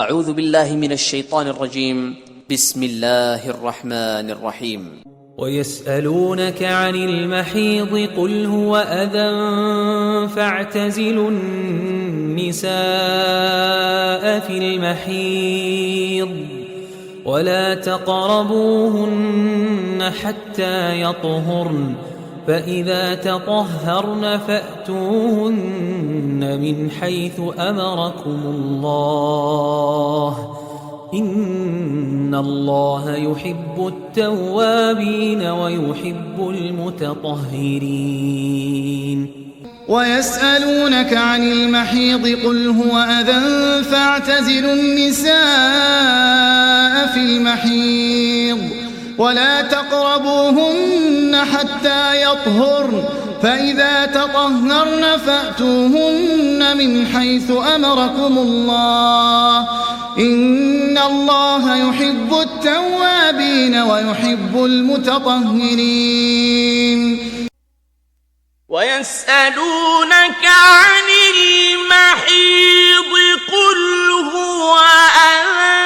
أعوذ بالله من الشيطان الرجيم. بسم الله الرحمن الرحيم. ويسألونك عن المحيض قل هو أذى فاعتزلوا النساء في المحيض ولا تقربوهن حتى يطهرن فإذا تطهرن فأتوهن من حيث أمركم الله إن الله يحب التوابين ويحب المتطهرين. ويسألونك عن المحيض قل هو أذى فاعتزلوا النساء في المحيض ولا تقربوهن حتى يطهرن فإذا تطهرن فأتوهن من حيث أمركم الله إن الله يحب التوابين ويحب المتطهرين. ويسألونك عن المحيض قل هو أذى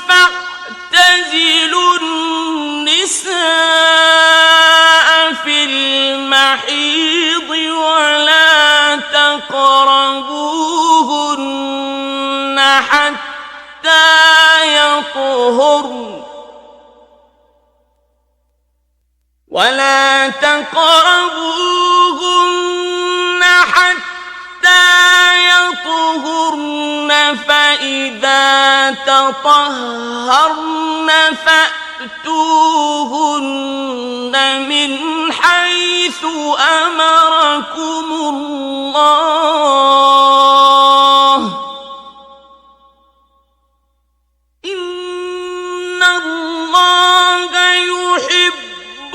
فاعتزلوا النساء في المحيض ولا تقربوهن حتى يطهرن فإذا تطهرن فأتوهن من حيث أمركم الله إن الله يحب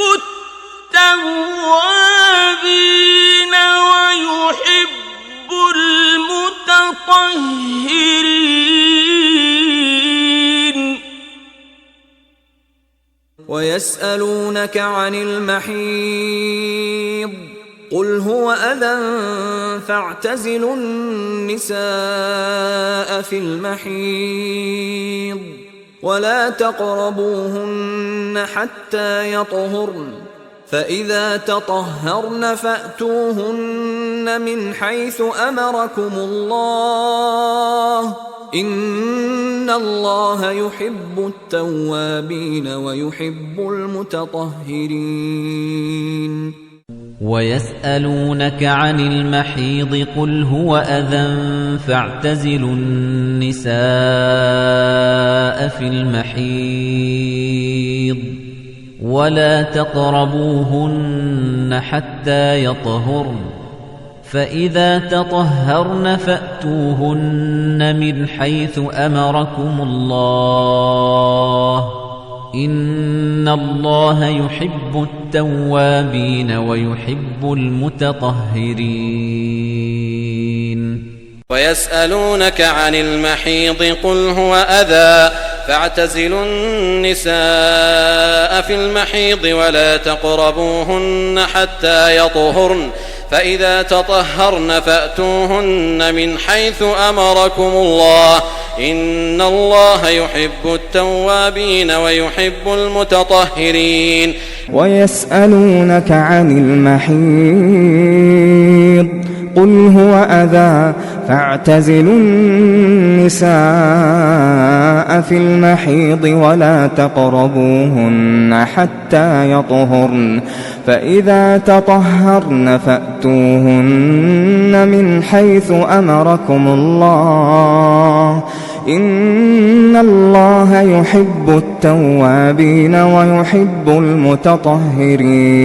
التوابين ويحب المتطهرين. ويسألونك عن المحيض قل هو أذى فاعتزلوا النساء في المحيض ولا تقربوهن حتى يطهرن فإذا تطهرن فأتوهن من حيث أمركم الله إن الله يحب التوابين ويحب المتطهرين. ويسألونك عن المحيض قل هو أذى فاعتزلوا النساء في المحيض ولا تقربوهن حتى يطهرن فإذا تطهرن فأتوهن من حيث أمركم الله إن الله يحب التوابين ويحب المتطهرين. ويسألونك عن المحيض قل هو أذى فاعتزلوا النساء في المحيض ولا تقربوهن حتى يطهرن فإذا تطهرن فأتوهن من حيث أمركم الله إن الله يحب التوابين ويحب المتطهرين. ويسألونك عن المحيض قل هو أذى فاعتزلوا النساء في المحيض ولا تقربوهن حتى يطهرن فإذا تطهرن فأتوهن من حيث أمركم الله إن الله يحب التوابين ويحب المتطهرين.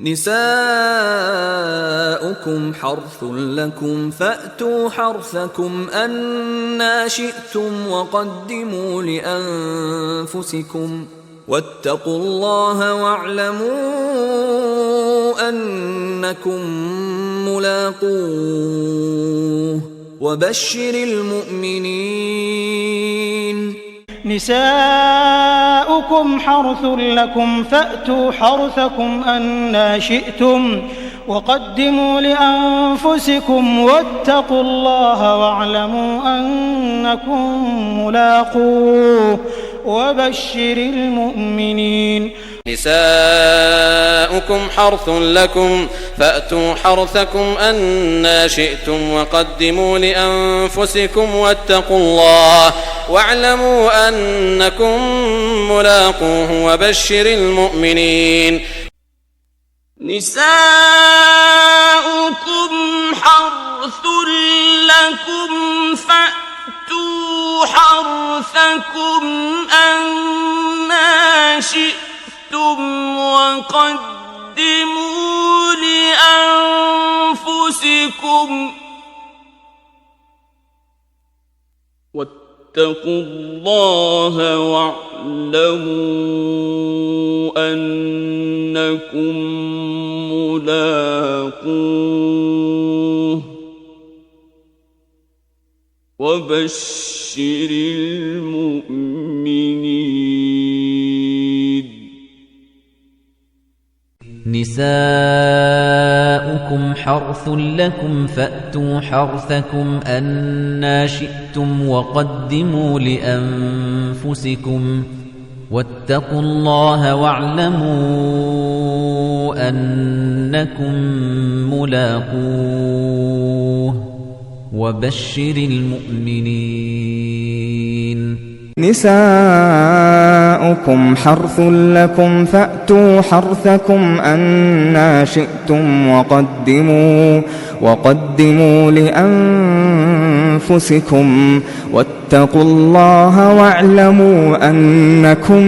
نساؤكم حرث لكم فأتوا حرثكم أنى شئتم وقدموا لأنفسكم واتقوا الله واعلموا أنكم ملاقوه وبشر المؤمنين. نساؤكم حرث لكم فأتوا حرثكم أنى شئتم وقدموا لأنفسكم واتقوا الله واعلموا أنكم ملاقوه وبشر المؤمنين. نساؤكم حرث لكم فأتوا حرثكم أنى شئتم وقدموا لأنفسكم واتقوا الله واعلموا أنكم ملاقوه وبشر المؤمنين. نساؤكم حرث لكم فأتوا حرثكم أنى شئتم وقدموا لأنفسكم واتقوا الله واعلموا أنكم ملاقوه وبشر المؤمنين. نساؤكم حرث لكم فأتوا حرثكم أنى شئتم وقدموا لأنفسكم واتقوا الله واعلموا أنكم ملاقوه وبشر المؤمنين. نساؤكم حرث لكم فأتوا حرثكم أنى شئتم وقدموا لأنفسكم واتقوا الله واعلموا أنكم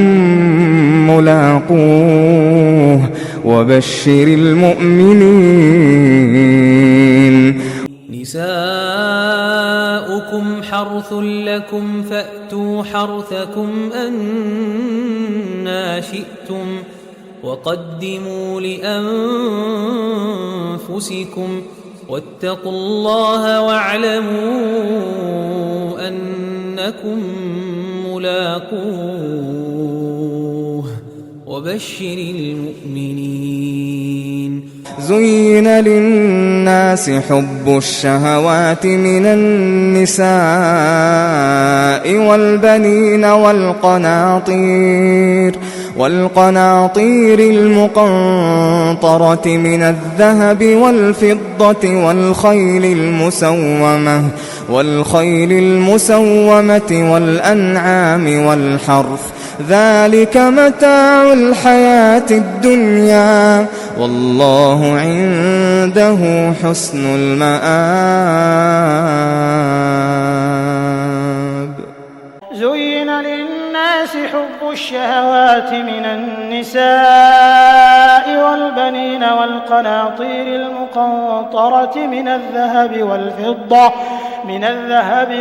ملاقوه وبشر المؤمنين. نساؤكم حرث لكم فأتوا حرثكم أنى شئتم وقدموا لأنفسكم واتقوا الله واعلموا أنكم ملاقوه وبشر المؤمنين. زين للناس حب الشهوات من النساء والبنين والقناطير المقنطرة من الذهب والفضة والخيل المسومة والأنعام والحرث ذلك متاع الحياة الدنيا والله عنده حسن المآب. زين للناس حب الشهوات من النساء والبنين والقناطير المقنطرة من الذهب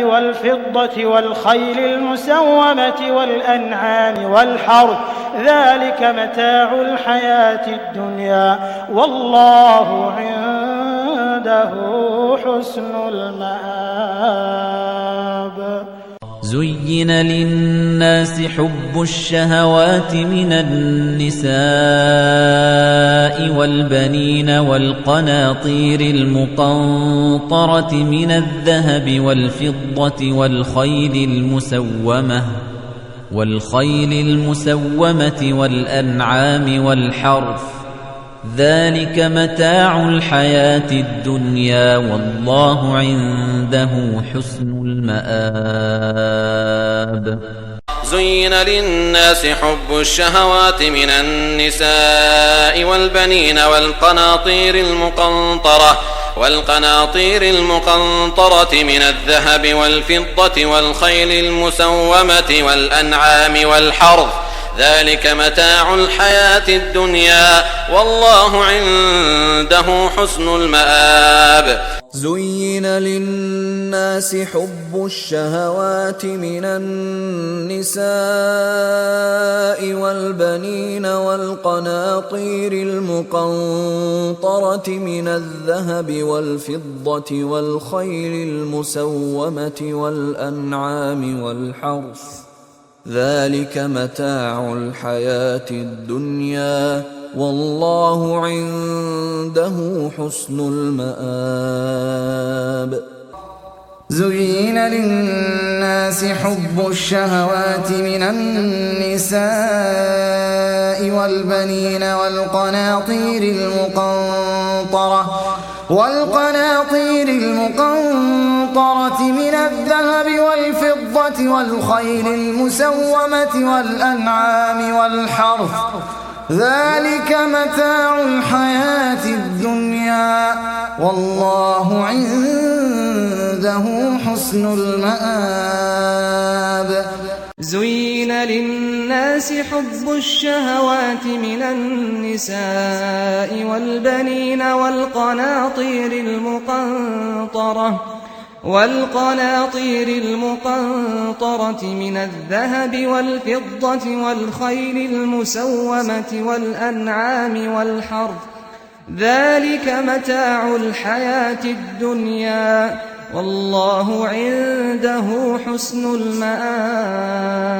والفضة والخيل المسومة والأنعام والحرث ذلك متاع الحياة الدنيا والله عنده حسن المآب. زين للناس حب الشهوات من النساء والبنين والقناطير المقنطرة من الذهب والفضة والخيل المسومة والأنعام والحرث ذلك متاع الحياة الدنيا والله عنده حسن المآب. زين للناس حب الشهوات من النساء والبنين والقناطير المقنطرة من الذهب والفضة والخيل المسومة والأنعام والحرث ذلك متاع الحياة الدنيا والله عنده حسن المآب. زين للناس حب الشهوات من النساء والبنين والقناطير المقنطرة من الذهب والفضة والخيل المسومة والأنعام والحرث ذلك متاع الحياة الدنيا والله عنده حسن المآب. زين للناس حب الشهوات من النساء والبنين والقناطير المقنطرة من الذهب والفضة والخيل المسومة والأنعام والحرث ذلك متاع الحياة الدنيا والله عنده حسن المآب. زين للناس حب الشهوات من النساء والبنين والقناطير المقنطرة من الذهب والفضة والخيل المسومة والأنعام والحرث ذلك متاع الحياة الدنيا والله عنده حسن المآب.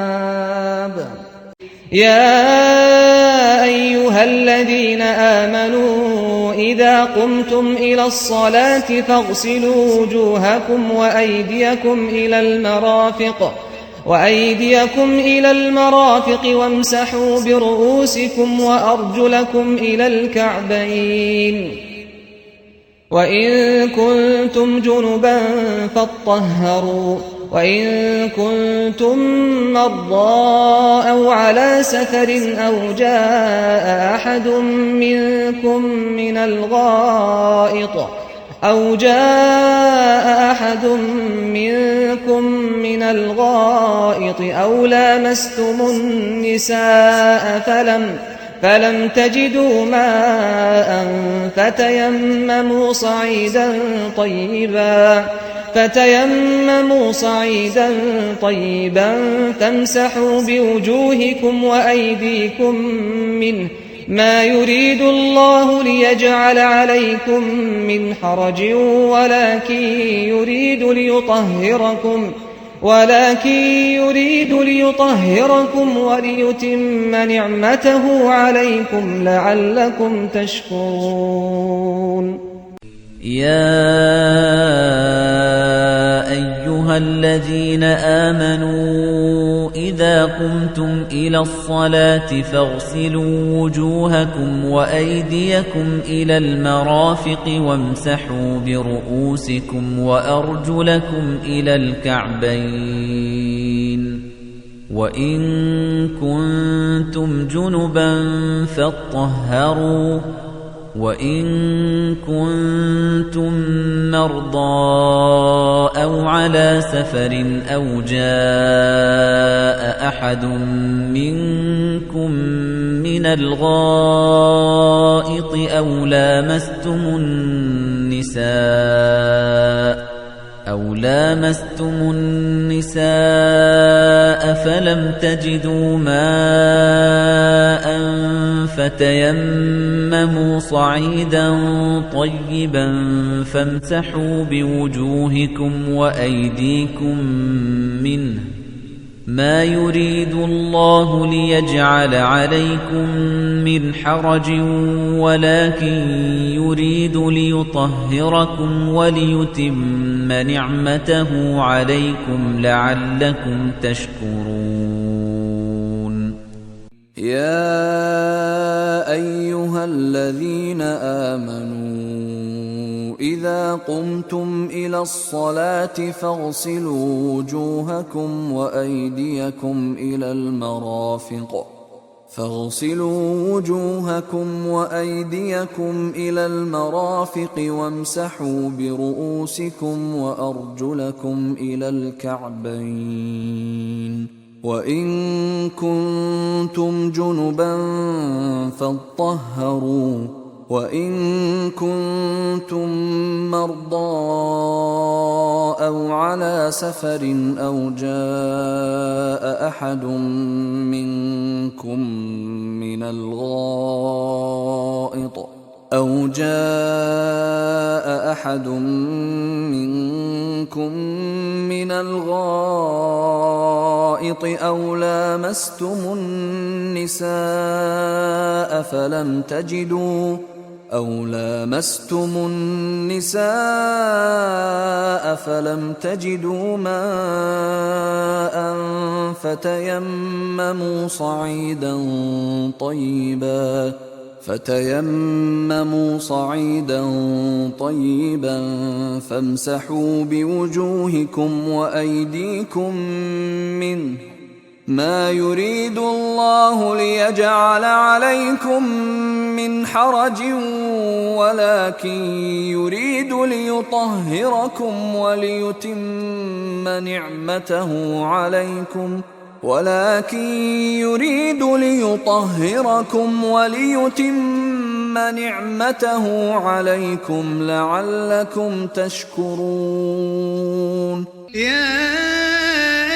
يا أيها الذين آمنوا إذا قمتم إلى الصلاة فاغسلوا وجوهكم وأيديكم إلى المرافق وامسحوا برؤوسكم وأرجلكم إلى الكعبين وإن كنتم جنبا فاطهروا وإن كنتم مرضى أو على سفر أو جاء أحد منكم من الغائط أو لامستم النساء فلم تجدوا ماء فتيمموا صعيدا طيبا فامسحوا بوجوهكم وأيديكم منه ما يريد الله ليجعل عليكم من حرج ولكن يريد ليطهركم وليتم نعمته عليكم لعلكم تشكرون. يا أيها الذين آمنوا إذا قمتم إلى الصلاة فاغسلوا وجوهكم وأيديكم إلى المرافق وامسحوا برؤوسكم وأرجلكم إلى الكعبين وإن كنتم جنبا فاطهروا وإن كنتم مرضى أو على سفر أو جاء أحد منكم من الغائط أو لامستم النساء فلم تجدوا ماء فتيمموا صعيدا طيبا فامسحوا بوجوهكم وأيديكم منه ما يريد الله ليجعل عليكم من حرج ولكن يريد ليطهركم وليتم نعمته عليكم لعلكم تشكرون. يا أيها الذين آمنوا إذا قمتم إلى الصلاة فاغسلوا وجوهكم وأيديكم إلى المرافق وامسحوا برؤوسكم وأرجلكم إلى الكعبين وإن كنتم جنبا فاطهروا وإن كنتم مرضى أو على سفر أو جاء أحد منكم من الغائط الغائط أو لامستم النساء فلم تجدوا ماء فتيمموا صعيدا طيبا فامسحوا بوجوهكم وأيديكم منه ما يريد الله ليجعل عليكم من حرج ولكن يريد ليطهركم وليتم نعمته عليكم لعلكم تشكرون. يا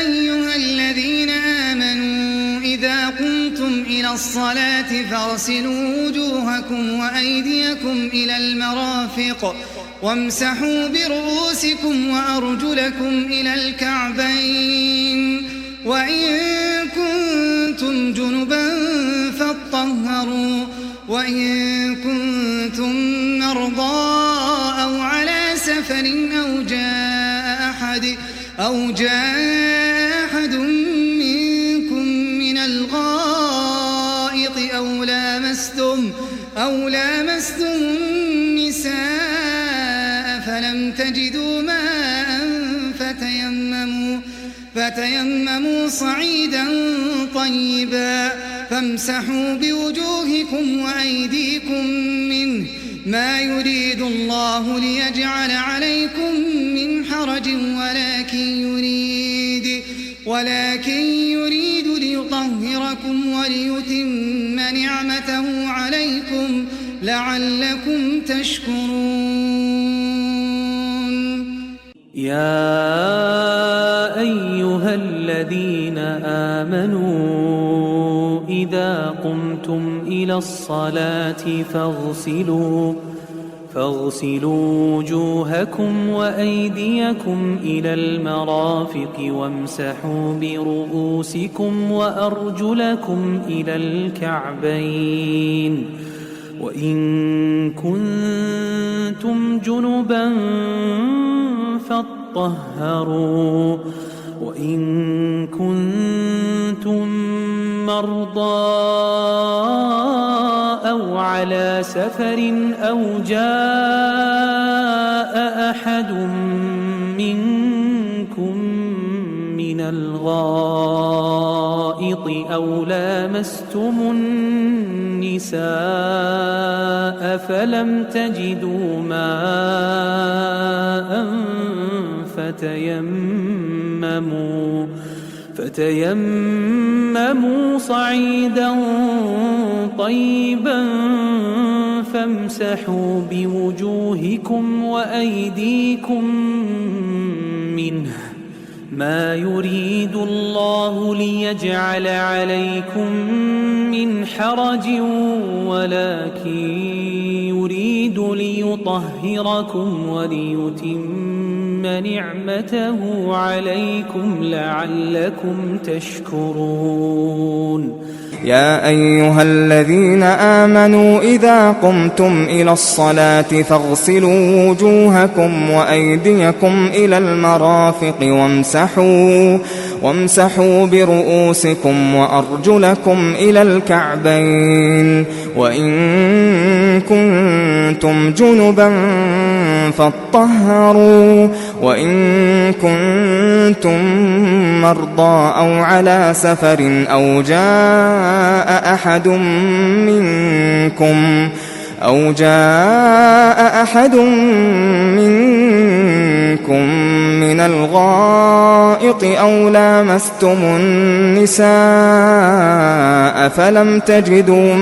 أيها الذين آمنوا إذا قمتم إلى الصلاة فاغسلوا وجوهكم وأيديكم إلى المرافق وامسحوا برؤوسكم وأرجلكم إلى الكعبين وإن كنتم جنبا فاطهروا وإن كنتم مرضى أو على سفر أو جاء أحد منكم من الغائط أو لامستم النساء فلم تجدوا ماء فتيمموا صعيدا طيبا فامسحوا بوجوهكم وأيديكم منه ما يريد الله ليجعل عليكم من حرج ولكن يريد ليطهركم وليتم نعمته عليكم لعلكم تشكرون. يا أيها الذين آمنوا إذا قمتم إلى الصلاة فاغسلوا وجوهكم وأيديكم إلى المرافق وامسحوا برؤوسكم وأرجلكم إلى الكعبين وإن كنتم جنبا فاطهروا وإن كنتم مرضى أو على سفر أو جاء أحد منكم من الغائط أو لامستم النساء فلم تجدوا ماء فتيمموا صعيدا طيبا فامسحوا بوجوهكم وأيديكم منه ما يريد الله ليجعل عليكم من حرج ولكن يريد ليطهركم وليتم نعمته عليكم لعلكم تشكرون. يا أيها الذين آمنوا إذا قمتم إلى الصلاة فاغسلوا وجوهكم وأيديكم إلى المرافق وامسحوا برؤوسكم وأرجلكم إلى الكعبين وإن كنتم جنبا فاطهروا وإن كنتم مرضى أو على سفر أو جاء أحد منكم من الغائط أو لامستم النساء فلم تجدوا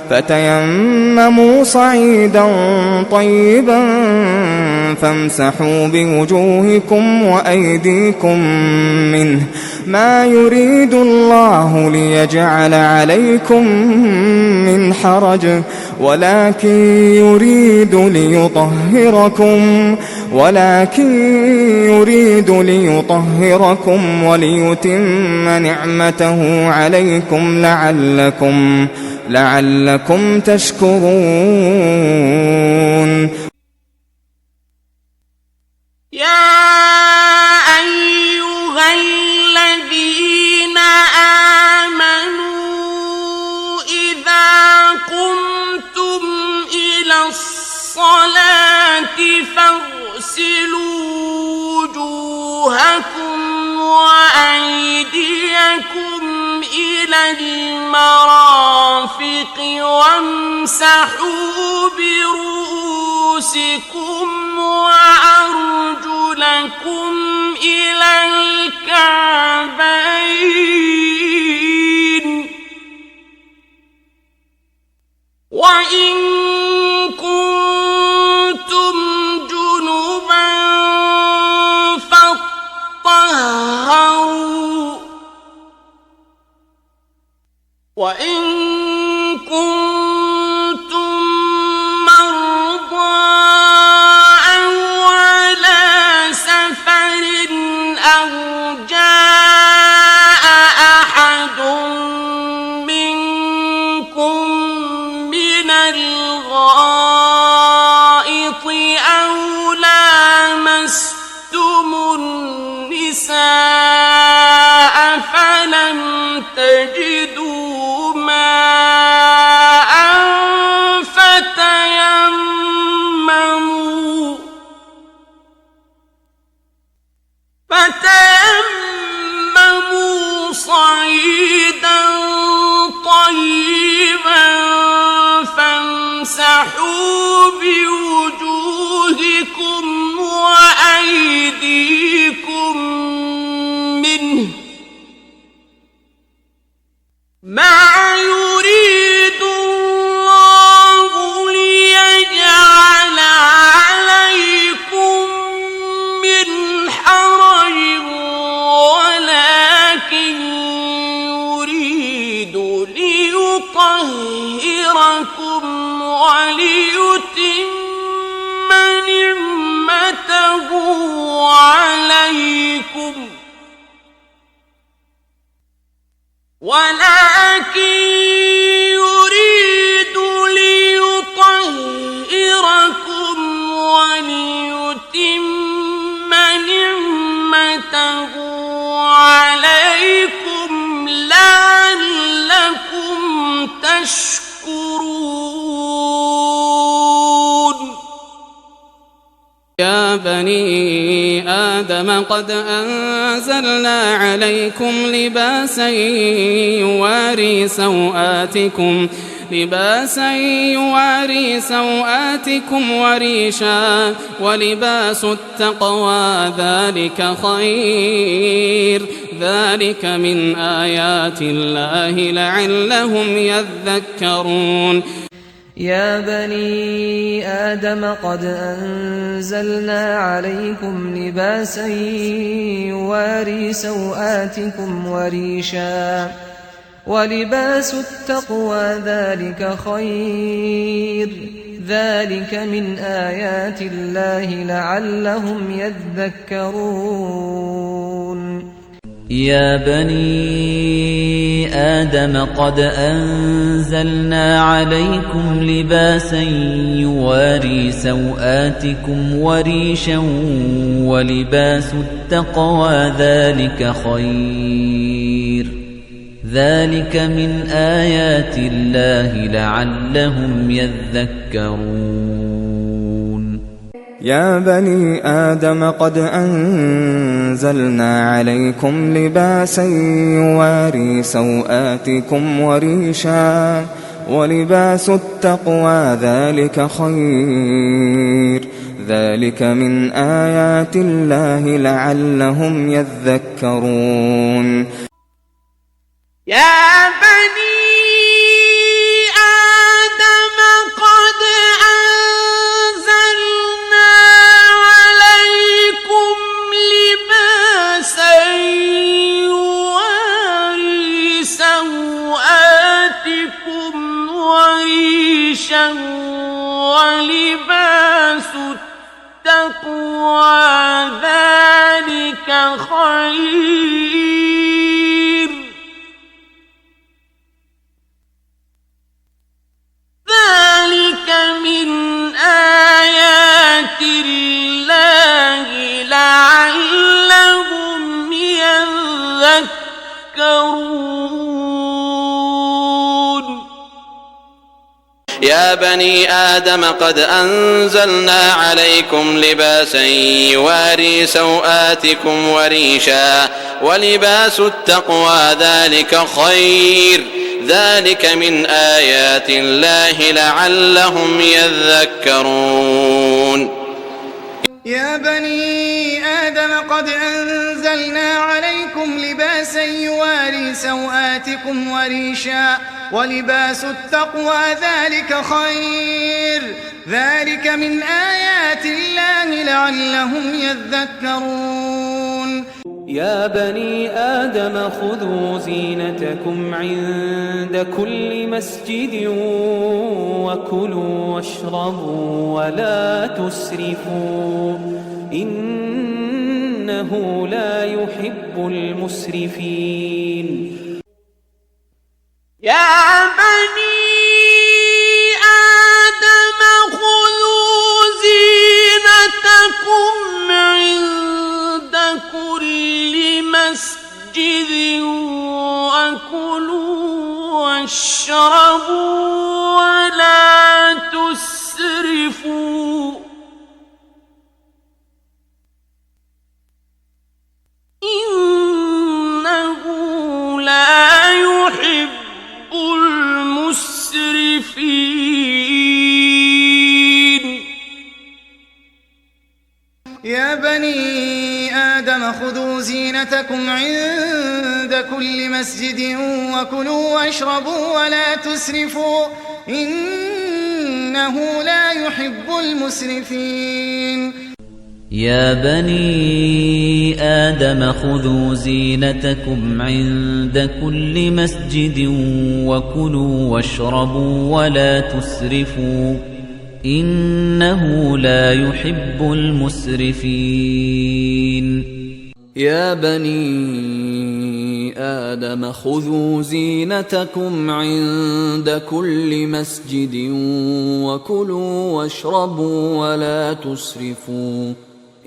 فتيمموا صعيدا طيبا فامسحوا بوجوهكم وأيديكم منه ما يريد الله ليجعل عليكم من حرج ولكن يريد ليطهركم وليتم نعمته عليكم لعلكم تشكرون. يا أيها الذين آمنوا إذا قمتم إلى الصلاة فاغسلوا وجوهكم وأيديكم إلى المرافق وامسحوا برؤوسكم وأرجلكم إلى الكعبين وإن كنتم جنبا فاطهروا وإن كنتم مرضى أو على سفر أو جاء أحد منكم من الغائط أو لامستم النساء فلم تجدوا ماء فتيمموا صعيدا طيبا فامسحوا بوجوهكم وأيديكم منه ما يريد الله ليجعل عليكم من حرج ولكن يريد ليطهركم وليتم نعمته عليكم وليتم نعمته عليكم لعلكم تشكرون. يا بني آدم قد أنزلنا عليكم لباسا يواري سوآتكم وريشا ولباس التقوى ذلك خير ذلك من آيات الله لعلهم يذكرون. يا بني آدم قد أنزلنا عليكم لباسا يواري سوآتكم وريشا ولباس التقوى ذلك خير ذلك من آيات الله لعلهم يذكرون. يا بني آدم قد أنزلنا عليكم لباسا يواري سوآتكم وريشا ولباس التقوى ذلك خير ذلك من آيات الله لعلهم يذكرون. يا بني آدم قد أنزلنا عليكم لباسا يواري سوآتكم وريشا ولباس التقوى ذلك خير ذلك من آيات الله لعلهم يذكرون. يا بني التقوى ذلك خير ذلك من آيات الله لعلهم يذكرون يا بني آدم قد أنزلنا عليكم لباسا يواري سوآتكم وريشا ولباس التقوى ذلك خير ذلك من آيات الله لعلهم يذكرون يا بني آدم قد أنزلنا عليكم لباسا يواري سوآتكم وريشا ولباس التقوى ذلك خير ذلك من آيات الله لعلهم يذكرون يا بني آدم خذوا زينتكم عند كل مسجد وكلوا واشربوا ولا تسرفوا إنه لا يحب المسرفين يا بني آدم خذوا زينتكم عند كل مسجد وكلوا واشربوا ولا تسرفوا إنه لا يحب المسرفين يا بني آدم خذوا زينتكم عند كل مسجد وكلوا واشربوا ولا تسرفوا إنه لا يحب المسرفين يا بني آدم خذوا زينتكم عند كل مسجد وكلوا واشربوا ولا تسرفوا إنه لا يحب المسرفين يا بني آدم خذوا زينتكم عند كل مسجد وكلوا واشربوا ولا تسرفوا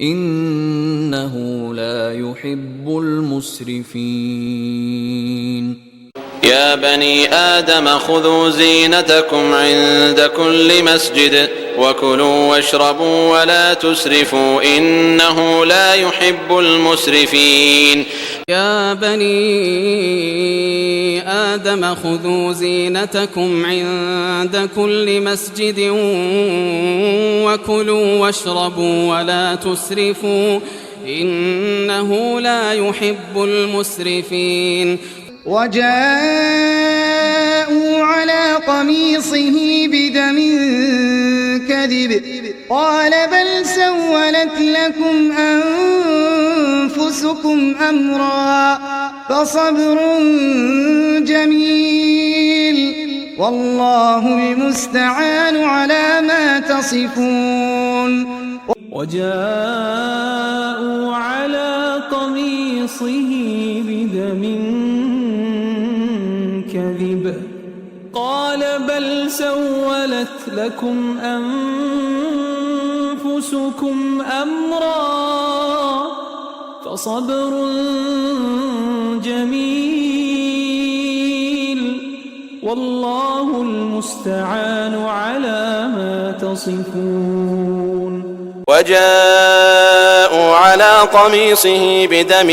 إنه لا يحب المسرفين يا بني آدم خذوا زينتكم عند كل مسجد وكلوا واشربوا ولا تسرفوا إنه لا يحب المسرفين يا بني آدم خذوا زينتكم عند كل مسجد وكلوا واشربوا ولا تسرفوا إنه لا يحب المسرفين وجاءوا على قميصه بدم كذب قال بل سولت لكم أنفسكم أمرا فصبر جميل والله المستعان على ما تصفون وجاءوا على قميصه بدم كذب قال بل سولت لكم أنفسكم أمرا فصبر جميل والله المستعان على ما تصفون وجاءوا على قميصه بدم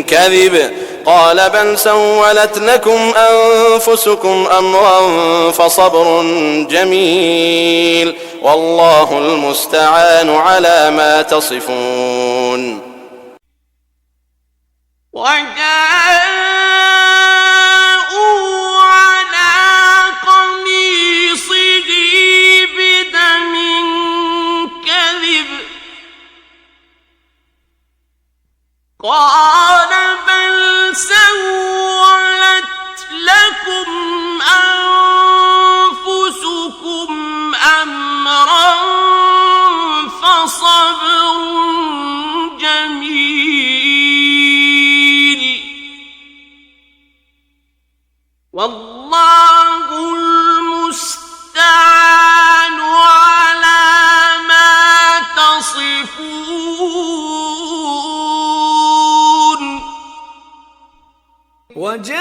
كذب قال بل سولت لكم أنفسكم أمرا فصبر جميل والله المستعان على ما تصفون وجاءوا على قميصه بدم كذب قال بل سولت لكم أنفسكم أمرا فصبر وجاءوا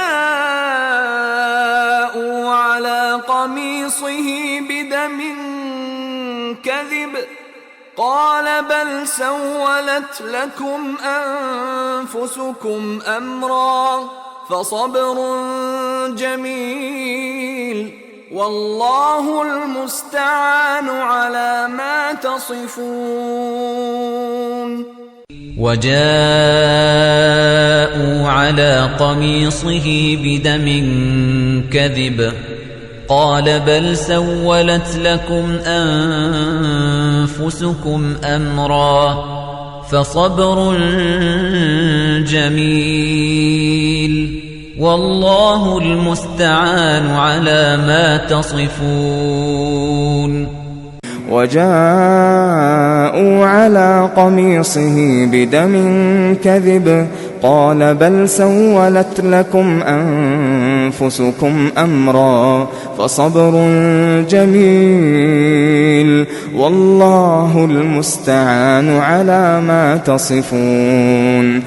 على قميصه بدم كذب قال بل سولت لكم أنفسكم أمرا فصبر جميل والله المستعان على ما تصفون وجاءوا على قميصه بدم كذب قال بل سولت لكم أنفسكم أمرا فصبر جميل والله المستعان على ما تصفون وجاءوا على قميصه بدم كذب قال بل سولت لكم أنفسكم أمرا فصبر جميل والله المستعان على ما تصفون